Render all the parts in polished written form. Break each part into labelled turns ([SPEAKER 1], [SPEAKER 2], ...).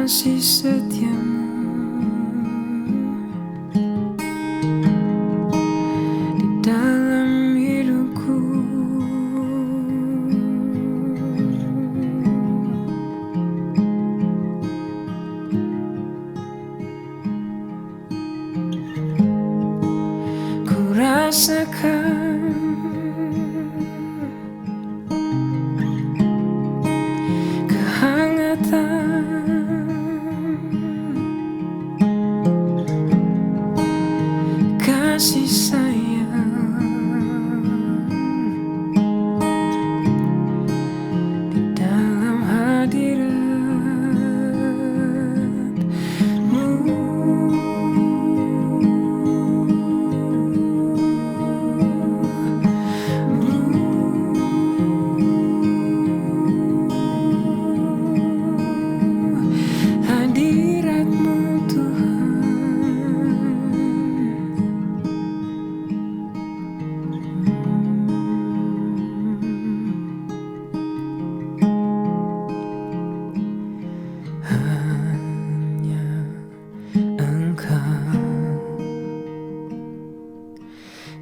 [SPEAKER 1] kasih setiamu di dalam hidupku. Ku rasakan kasih sayang di dalam hadirat-Mu. Hadirat-Mu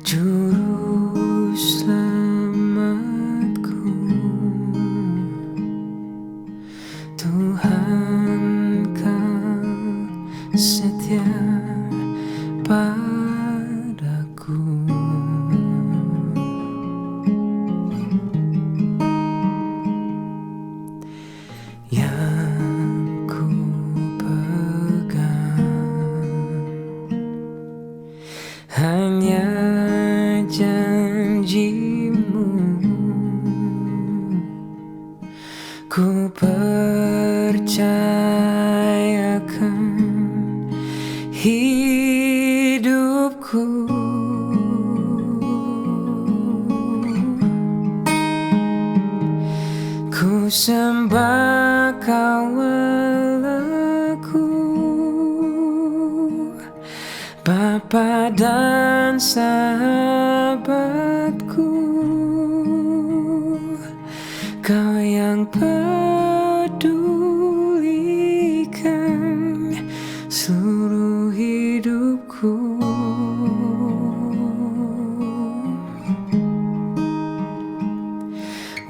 [SPEAKER 1] Juru selamatku, Tuhan Kau setia padaku. Yang ku pegang hanya janji-Mu, ku percayakan hidupku. Ku sembah Kau Allahku, Bapa dan sahabatku, Kau yang pedulikan seluruh hidupku.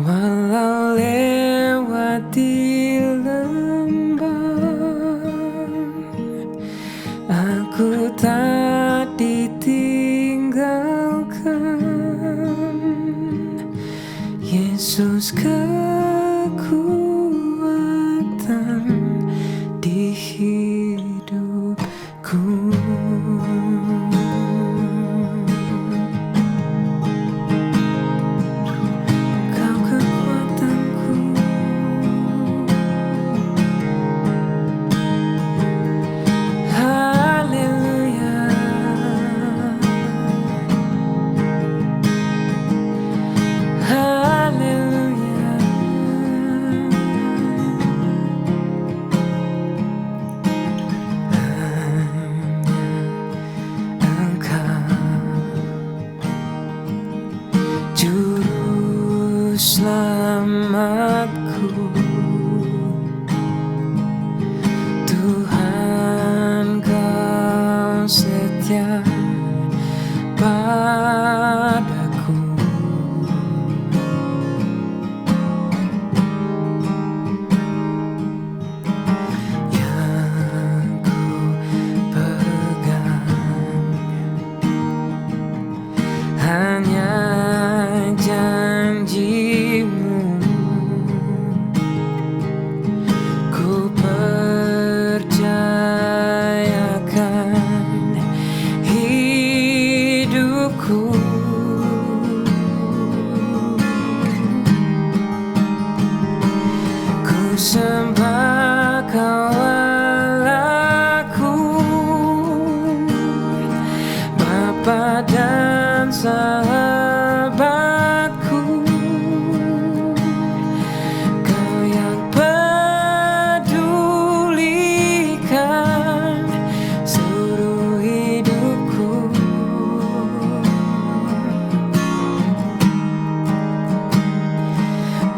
[SPEAKER 1] Walau lewati lembah, aku tak ditinggalkan. Yesus kekuatan di hidupku. Kau kekuatanku, haleluya, haleluya. Juru selamatku, Tuhan Kau setia padaku. Yang ku pegang hanya janji-Mu, ku percayakan hidupku. Ku sembah Kau Allahku, Bapa dan sahabatku, Kau yang pedulikan seluruh hidupku.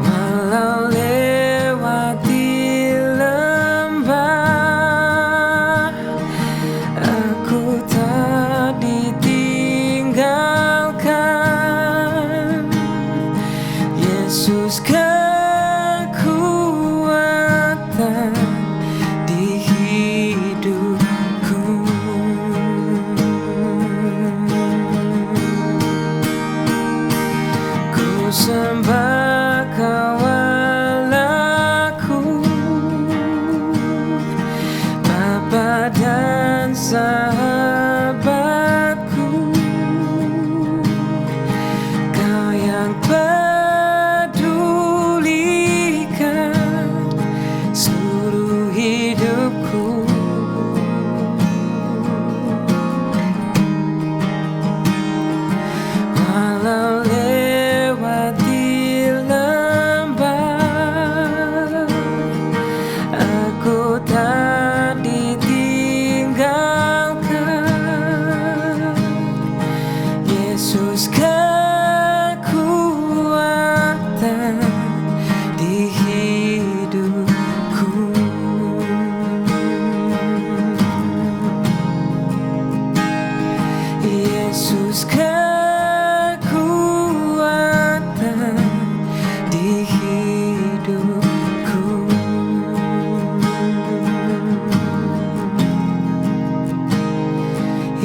[SPEAKER 1] Walau lewati lembah, sembah Kau Allahku, Bapa dan sahabatku, Kau yang pedulikan seluruh hidupku. Walau lewati lembah, aku tak ditinggalkan. Yesus kekuatan di hidupku. Yesus kekuatan di hidupku.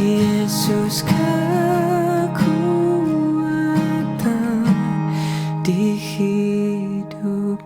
[SPEAKER 1] Yesus kekuatan di hidupku.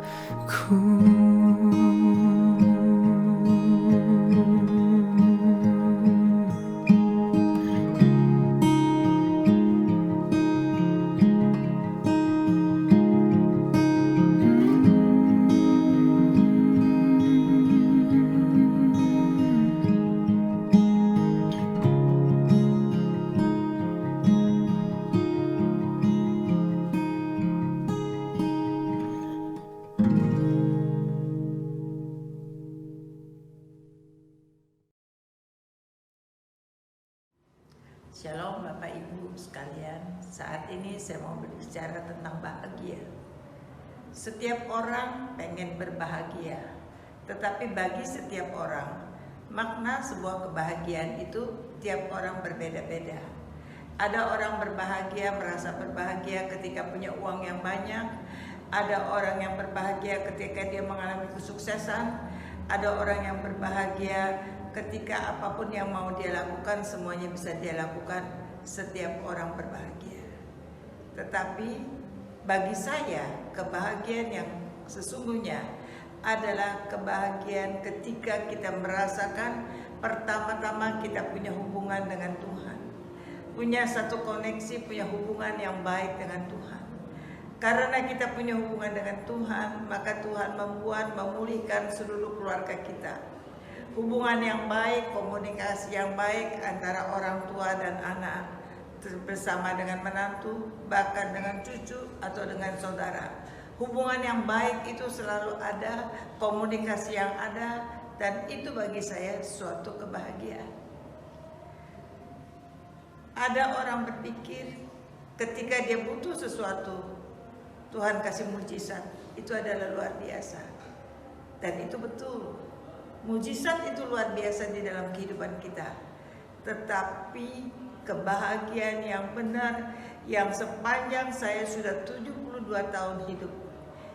[SPEAKER 2] Shalom Bapak Ibu sekalian, saat ini saya mau berbicara tentang bahagia. Setiap orang pengen berbahagia, tetapi bagi setiap orang, makna sebuah kebahagiaan itu tiap orang berbeda-beda. Ada orang berbahagia, merasa berbahagia ketika punya uang yang banyak. Ada orang yang berbahagia ketika dia mengalami kesuksesan. Ada orang yang berbahagia ketika apapun yang mau dia lakukan, semuanya bisa dia lakukan. Setiap orang berbahagia. Tetapi bagi saya, kebahagiaan yang sesungguhnya adalah kebahagiaan ketika kita merasakan pertama-tama kita punya hubungan dengan Tuhan. Punya satu koneksi, punya hubungan yang baik dengan Tuhan. Karena kita punya hubungan dengan Tuhan, maka Tuhan memulihkan seluruh keluarga kita. Hubungan yang baik, komunikasi yang baik antara orang tua dan anak, bersama dengan menantu, bahkan dengan cucu atau dengan saudara. Hubungan yang baik itu selalu ada, komunikasi yang ada, dan itu bagi saya suatu kebahagiaan. Ada orang berpikir ketika dia butuh sesuatu, Tuhan kasih mujizat, itu adalah luar biasa. Dan itu betul. Mujizat itu luar biasa di dalam kehidupan kita. Tetapi kebahagiaan yang benar, yang sepanjang saya sudah 72 tahun hidup,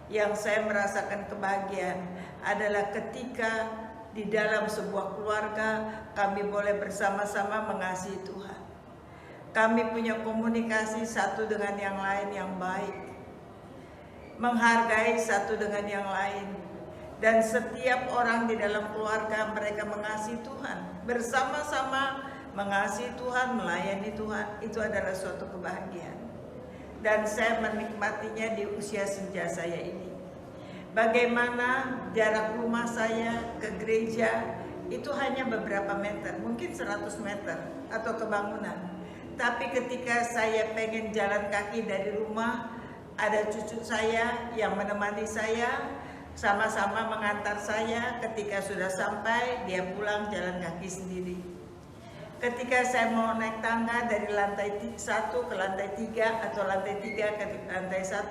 [SPEAKER 2] yang saya merasakan kebahagiaan adalah ketika di dalam sebuah keluarga kami boleh bersama-sama mengasihi Tuhan. Kami punya komunikasi satu dengan yang lain yang baik, menghargai satu dengan yang lain, dan setiap orang di dalam keluarga mereka mengasihi Tuhan, bersama-sama mengasihi Tuhan, melayani Tuhan. Itu adalah suatu kebahagiaan, dan saya menikmatinya di usia senja saya ini. Bagaimana jarak rumah saya ke gereja itu hanya beberapa meter, mungkin 100 meter atau kebangunan. Tapi ketika saya pengen jalan kaki dari rumah, ada cucu saya yang menemani saya, sama-sama mengantar saya. Ketika sudah sampai, dia pulang jalan kaki sendiri. Ketika saya mau naik tangga dari lantai 1 ke lantai 3 atau lantai 3 ke lantai 1,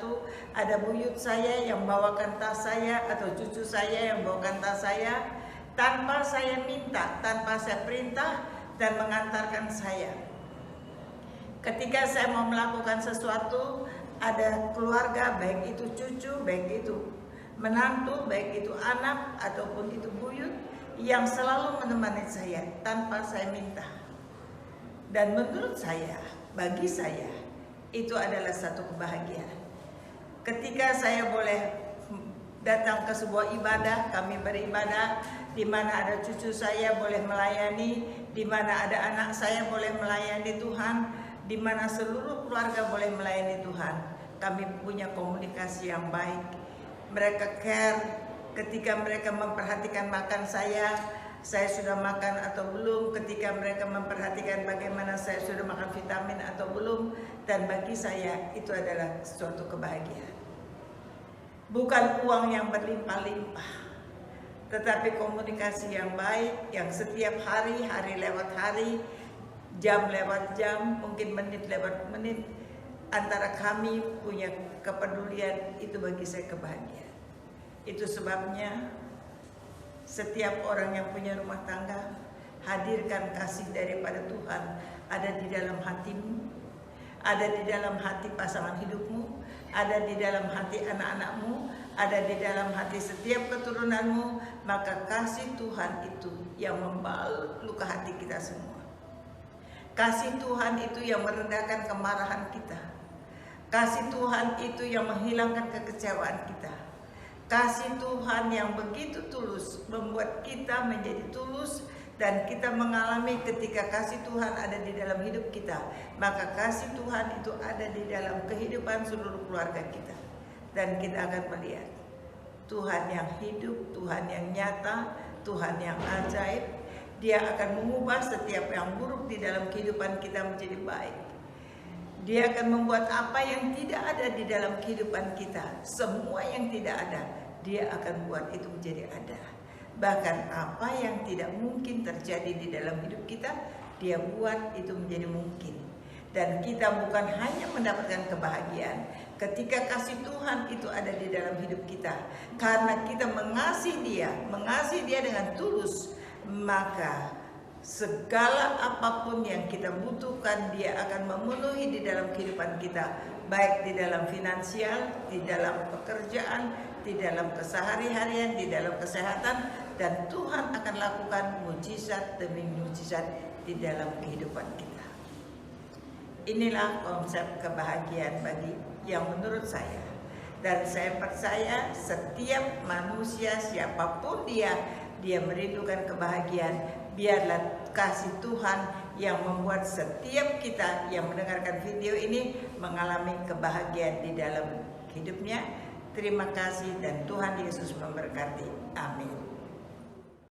[SPEAKER 2] ada buyut saya yang bawakan tas saya atau cucu saya yang bawakan tas saya, tanpa saya minta, tanpa saya perintah, dan mengantarkan saya. Ketika saya mau melakukan sesuatu, ada keluarga, baik itu cucu, baik itu menantu, baik itu anak ataupun itu buyut, yang selalu menemani saya tanpa saya minta. Dan menurut saya, bagi saya, itu adalah satu kebahagiaan. ketika saya boleh datang ke sebuah ibadah, kami beribadah, di mana ada cucu saya boleh melayani, di mana ada anak saya boleh melayani Tuhan, di mana seluruh keluarga boleh melayani Tuhan. Kami punya komunikasi yang baik. Mereka care ketika mereka memperhatikan makan saya sudah makan atau belum, ketika mereka memperhatikan bagaimana saya sudah makan vitamin atau belum, dan bagi saya itu adalah suatu kebahagiaan. Bukan uang yang berlimpah-limpah, tetapi komunikasi yang baik, yang setiap hari, hari lewat hari, jam lewat jam, mungkin menit lewat menit, antara kami punya kepedulian, itu bagi saya kebahagiaan. Itu sebabnya setiap orang yang punya rumah tangga, hadirkan kasih daripada Tuhan ada di dalam hatimu, ada di dalam hati pasangan hidupmu, ada di dalam hati anak-anakmu, ada di dalam hati setiap keturunanmu. Maka kasih Tuhan itu yang membalut luka hati kita semua. Kasih Tuhan itu yang merendahkan kemarahan kita. Kasih Tuhan itu yang menghilangkan kekecewaan kita. Kasih Tuhan yang begitu tulus membuat kita menjadi tulus, dan kita mengalami ketika kasih Tuhan ada di dalam hidup kita, maka kasih Tuhan itu ada di dalam kehidupan seluruh keluarga kita. Dan kita akan melihat Tuhan yang hidup, Tuhan yang nyata, Tuhan yang ajaib. Dia akan mengubah setiap yang buruk di dalam kehidupan kita menjadi baik. Dia akan membuat apa yang tidak ada di dalam kehidupan kita, semua yang tidak ada, Dia akan buat itu menjadi ada. Bahkan apa yang tidak mungkin terjadi di dalam hidup kita, Dia buat itu menjadi mungkin. Dan kita bukan hanya mendapatkan kebahagiaan ketika kasih Tuhan itu ada di dalam hidup kita, karena kita mengasihi Dia dengan tulus, maka segala apapun yang kita butuhkan Dia akan memenuhi di dalam kehidupan kita, baik di dalam finansial, di dalam pekerjaan, di dalam kesehari-harian, di dalam kesehatan, dan Tuhan akan lakukan mujizat demi mujizat di dalam kehidupan kita. Inilah konsep kebahagiaan bagi yang menurut saya, dan saya percaya setiap manusia siapapun dia merindukan kebahagiaan. Biarlah kasih Tuhan yang membuat setiap kita yang mendengarkan video ini mengalami kebahagiaan di dalam hidupnya. Terima kasih dan Tuhan Yesus memberkati. Amin.